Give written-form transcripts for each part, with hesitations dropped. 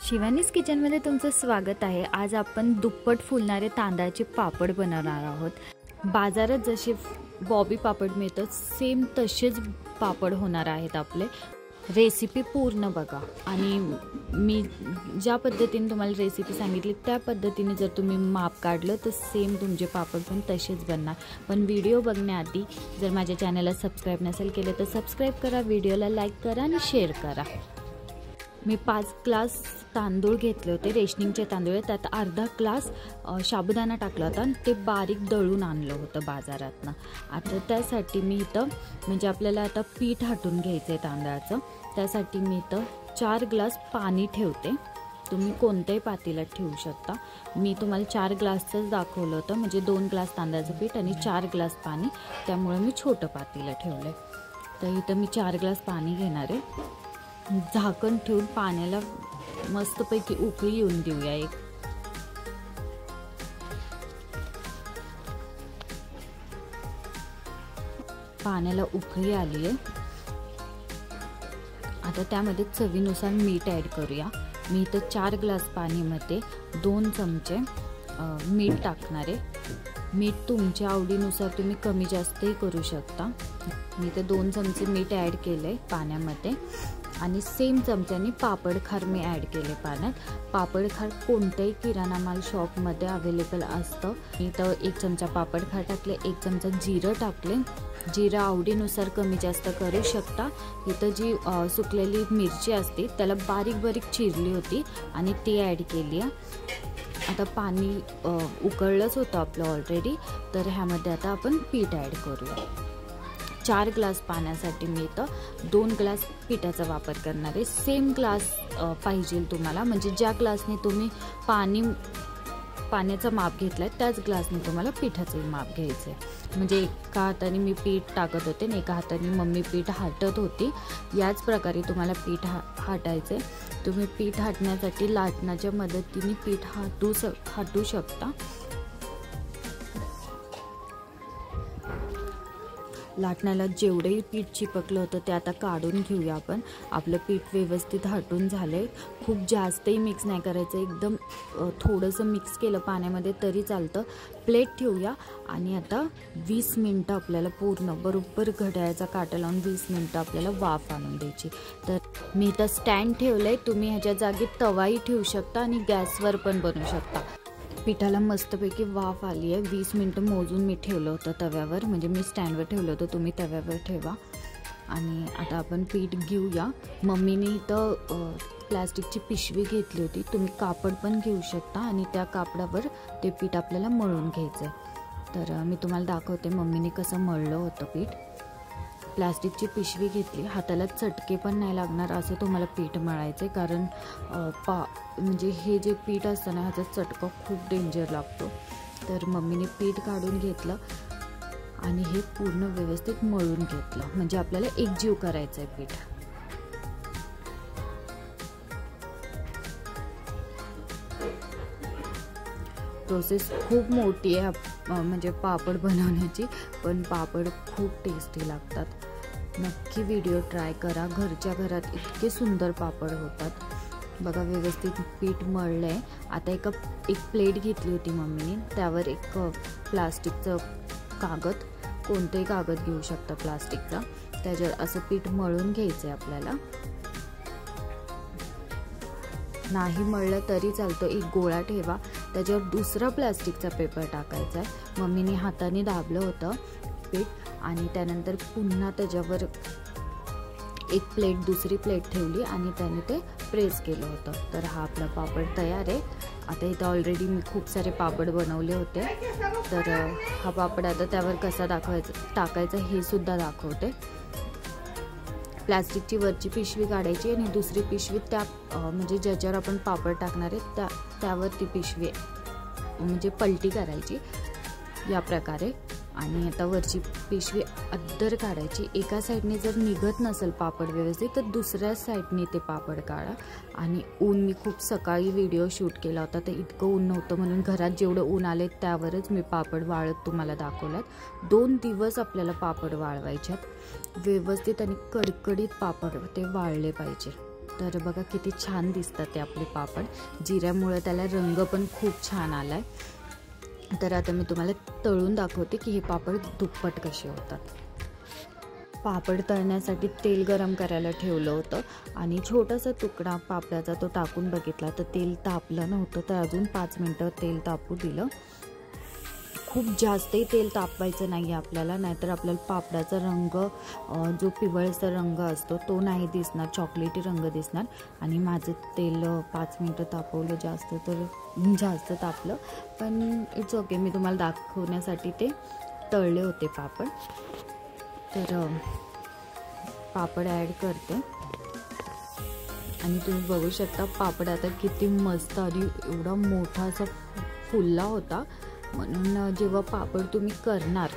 शिवानीज किचनमध्ये तुमचं स्वागत आहे। आज आपण दुप्पट फुलणारे तांदळाचे पापड बनवणार आहोत। बाजारात जसे बॉबी पापड मिळतात सेम तसेच पापड होणार आहेत आपले। रेसिपी पूर्ण बघा आणि मी ज्या पद्धतीने तुम्हाला रेसिपी सांगितली त्या पद्धतीने जर तुम्ही माप काढलं तर सेम तुमचे पापड पण तसेच बनणार। पण व्हिडिओ बघण्याआधी जर माझ्या चॅनलला सबस्क्राइब नसेल केले तर सबस्क्राइब करा, व्हिडिओला लाईक करा आणि शेअर करा। मी 5 ग्लास तांदूळ घेतले होते, रेशनिंगचे तांदूळ। त्यात अर्धा ग्लास साबुदाणा टाकला होता आणि ते बारीक दळून आणलं होतं बाजारातनं। आता त्यासाठी मी इथं म्हणजे आपल्याला आता पीठ हाटून घ्यायचं आहे तांदळाचं। त्यासाठी मी इथं 4 ग्लास पाणी ठेवते। तुम्ही कोणत्याही पातेल्यात ठेवू शकता। मी तुम्हाला 4 ग्लासच दाखवलं होतं, म्हणजे 2 ग्लास तांदळाचं पीठ आणि 4 ग्लास पाणी, त्यामुळे मी छोटं पातेलं ठेवलं। तर इथं मी 4 ग्लास पाणी घेणार आहे। झाकण ठेवून पाण्याला मस्तपैकी उकळी येऊन देऊया। एक पाण्याला उकळी आली आहे। आता त्यामध्ये चवीनुसार मीठ ॲड करूया। मी इथं 4 ग्लास पाणीमध्ये 2 चमचे मीठ टाकणार आहे। मीठ तुमच्या आवडीनुसार तुम्ही कमी जास्तही करू शकता। मी इथं 2 चमचे मीठ ॲड केले पाण्यामध्ये आणि सेम चमच्याने पापड खार मी ॲड केले पाण्यात। पापड खार कोणत्याही किराणा माल शॉपमध्ये अवेलेबल असतं। इथं 1 चमचा पापड खार टाकले, 1 चमचा जिरं टाकले। जिरं आवडीनुसार कमी जास्त करू शकता। इथं जी सुकलेली मिरची असते त्याला बारीक बारीक चिरली होती आणि ती ॲड केली आहे। आता पाणी उकळलंच होतं आपलं ऑलरेडी, तर ह्यामध्ये आता आपण पीठ ॲड करूया। 4 ग्लास पाण्यासाठी मी इथं 2 ग्लास पिठाचा वापर करणार आहे। सेम ग्लास पाहिजे तुम्हाला, म्हणजे ज्या ग्लासने तुम्ही पाण्याचा माप घेतलाय त्याच ग्लासने तुम्हाला पिठाचं माप घ्यायचं आहे। म्हणजे एका हाताने मी पीठ टाकत होते आणि एका हाताने मम्मी पीठ हाटत होती। याच प्रकारे तुम्हाला पीठ हाटायचं आहे। तुम्ही पीठ हाटण्यासाठी लाटण्याच्या मदतीने पीठ हाटू शकता। लाटण्याला जेवढेही पीठ चिपकलं होतं ते आता काढून घेऊया आपण। आपलं पीठ व्यवस्थित हाटून झालंय। खूप जास्तही मिक्स नाही करायचं, एकदम थोडंसं मिक्स केलं पाण्यामध्ये तरी चालतं। प्लेट ठेवूया आणि आता 20 मिनटं आपल्याला पूर्ण बरोबर घड्याळाचा काटा लावून 20 मिनटं आपल्याला वाफ आणून द्यायची। तर मी इथं स्टँड ठेवलंय, तुम्ही ह्याच्या जागी तवाही ठेवू शकता आणि गॅसवर पण बनवू शकता। पिठाला मस्तपैकी वाफ आली आहे। 20 मिनटं मोजून मी ठेवलं होतं तव्यावर, म्हणजे मी स्टँडवर ठेवलं होतं, तुम्ही तव्यावर ठेवा। आणि आता आपण पीठ घेऊया। मम्मीने इथं प्लास्टिकची पिशवी घेतली होती, तुम्ही कापड पण घेऊ शकता आणि त्या कापडावर ते पीठ आपल्याला मळून घ्यायचं आहे। तर मी तुम्हाला दाखवते मम्मीने कसं मळलं होतं पीठ। प्लास्टिकची पिशवी घेतली, हाताला चटके पण नाही लागणार असं तुम्हाला पीठ मळायचं आहे, कारण म्हणजे हे जे पीठ असतं ना ह्याचा चटका खूप डेंजर लागतो। तर मम्मीने पीठ काढून घेतलं आणि हे पूर्ण व्यवस्थित मळून घेतलं, म्हणजे आपल्याला एकजीव करायचं आहे पीठ। प्रोसेस खूप मोठी आहे म्हणजे पापड बनवण्याची, पण पापड खूप टेस्टी लागतात। नक्की व्हिडिओ ट्राय करा, घरच्या घरात इतके सुंदर पापड होतात। बघा व्यवस्थित पीठ मळलंय। आता एक प्लेट घेतली होती मम्मीने, त्यावर एक प्लास्टिकचं कागद, कोणतेही कागद घेऊ शकता प्लास्टिकचा, त्याच्यावर असं पीठ मळून घ्यायचं आहे आपल्याला। नाही मळलं तरी चालतं, एक गोळा ठेवा, त्याच्यावर दुसरा प्लास्टिकचा पेपर टाकायचा आहे। मम्मीने हाताने दाबलं होतं पीठ आणि त्यानंतर पुन्हा त्याच्यावर एक प्लेट, दुसरी प्लेट ठेवली आणि त्याने ते प्रेस केलं होतं। तर हा आपला पापड तयार आहे। आता इथं ऑलरेडी मी खूप सारे पापड बनवले होते, तर हा पापड आता त्यावर कसा टाकायचा हे सुद्धा दाखवते। प्लास्टिकची वरची पिशवी काढायची आणि दुसरी पिशवी त्या म्हणजे ज्याच्यावर आपण पापड टाकणार आहे त्यावर ती पिशवी म्हणजे पलटी करायची या प्रकारे। आणि आता वरची पिशवी अद्दर काढायची। एका साईडने जर निघत नसेल पापड व्यवस्थित तर दुसऱ्या साईडने ते पापड काढा। आणि ऊन, मी खूप सकाळी व्हिडिओ शूट केला होता तर इतकं ऊन नव्हतं, म्हणून घरात जेवढं ऊन आले त्यावरच मी पापड वाळत तुम्हाला दाखवलात। 2 दिवस आपल्याला पापड वाळवायच्यात व्यवस्थित आणि कडकडीत पापड ते वाळले पाहिजे। तर बघा किती छान दिसतात ते आपले पापड. जिऱ्यामुळे त्याला रंग पण खूप छान आलाय. तर आता मी तुम्हाला तळून दाखवते की हे पापड दुप्पट कसे होतात. पापड तळण्यासाठी तेल गरम करायला ठेवलं होतं आणि छोटासा तुकडा पापडाचा तो टाकून बघितला तर तेल तापलं नव्हतं. तर अजून 5 मिनटं तेल तापू दिलं. खूप जास्तही तेल तापवायचं नाही आहे आपल्याला, नाहीतर आपल्याला पापडाचा रंग जो पिवळसर रंग असतो तो नाही दिसणार, चॉकलेटी रंग दिसणार. आणि माझं तेल 5 मिनटं तापवलं जास्त, तर जास्त तापलं, पण इट्स ओके. मी तुम्हाला दाखवण्यासाठी ते तळले होते पापड. तर पापड ॲड करते आणि तुम्ही बघू शकता पापड आता किती मस्त आणि एवढा मोठा असा फुलला होता. म्हणून जेव्हा पापड तुम्ही करणार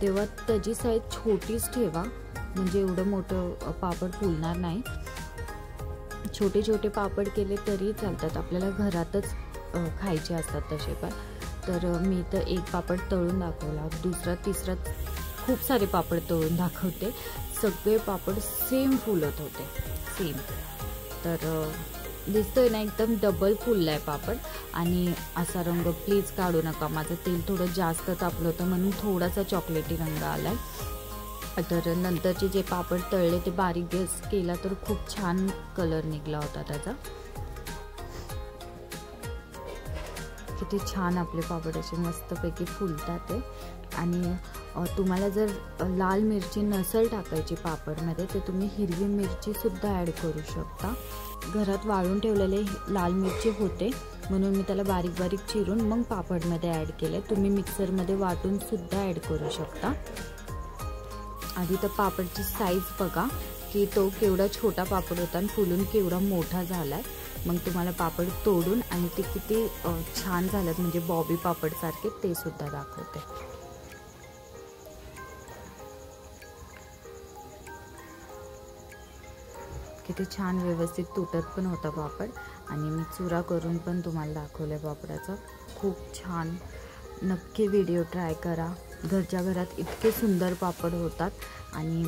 तेव्हा त्याची साईज छोटीच ठेवा, म्हणजे एवढं मोठं पापड फुलणार नाही. छोटे छोटे पापड केले तरी चालतात, आपल्याला घरातच खायचे असतात तसे पण. तर मी तर एक पापड तळून दाखवला, दुसरा तिसरा खूप सारे पापड तळून दाखवते. सगळे पापड सेम फुलत होते, सेम. तर दिसतोय ना एकदम डबल फुलला आहे पापड. आणि असा रंग प्लीज काढू नका, माझं तेल थोडं जास्त तापलं होतं म्हणून थोडासा चॉकलेटी रंग आला आहे. तर नंतरचे जे पापड तळले ते बारीक गॅस केला तर खूप छान कलर निघाला होता त्याचा. किती छान आपले पापड असे मस्तपैकी फुलतात ते. आणि तुम्हाला जर लाल मिरची नसेल टाकायची पापडमध्ये तर तुम्ही हिरवी मिरचीसुद्धा ॲड करू शकता. घरात वाळून ठेवलेले लाल मिरची होते म्हणून मी त्याला बारीक बारीक चिरून मग पापडमध्ये ॲड केले. तुम्ही मिक्सरमध्ये वाटूनसुद्धा ॲड करू शकता. आधी तर पापडची साईज बघा की तो केवढा छोटा पापड होता आणि फुलून केवढा मोठा झाला आहे. मग तुम्हाला पापड तोडून आणि ते किती छान झालं म्हणजे बॉबी पापडसारखे ते सुद्धा दाखवते. किती छान व्यवस्थित तुटत पण होता पापड. आणि मी चुरा करून पण तुम्हाला दाखवलं पापडाचा. खूप छान. नक्की व्हिडिओ ट्राय करा. घरच्या घरात इतके सुंदर पापड होतात. आणि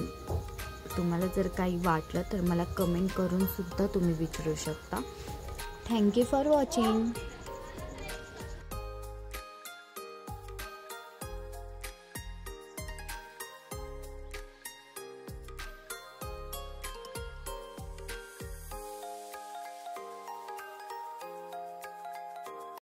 तुम्हाला जर काही वाटलं तर मला कमेंट करून सुद्धा तुम्ही विचारू शकता. Thank you for watching.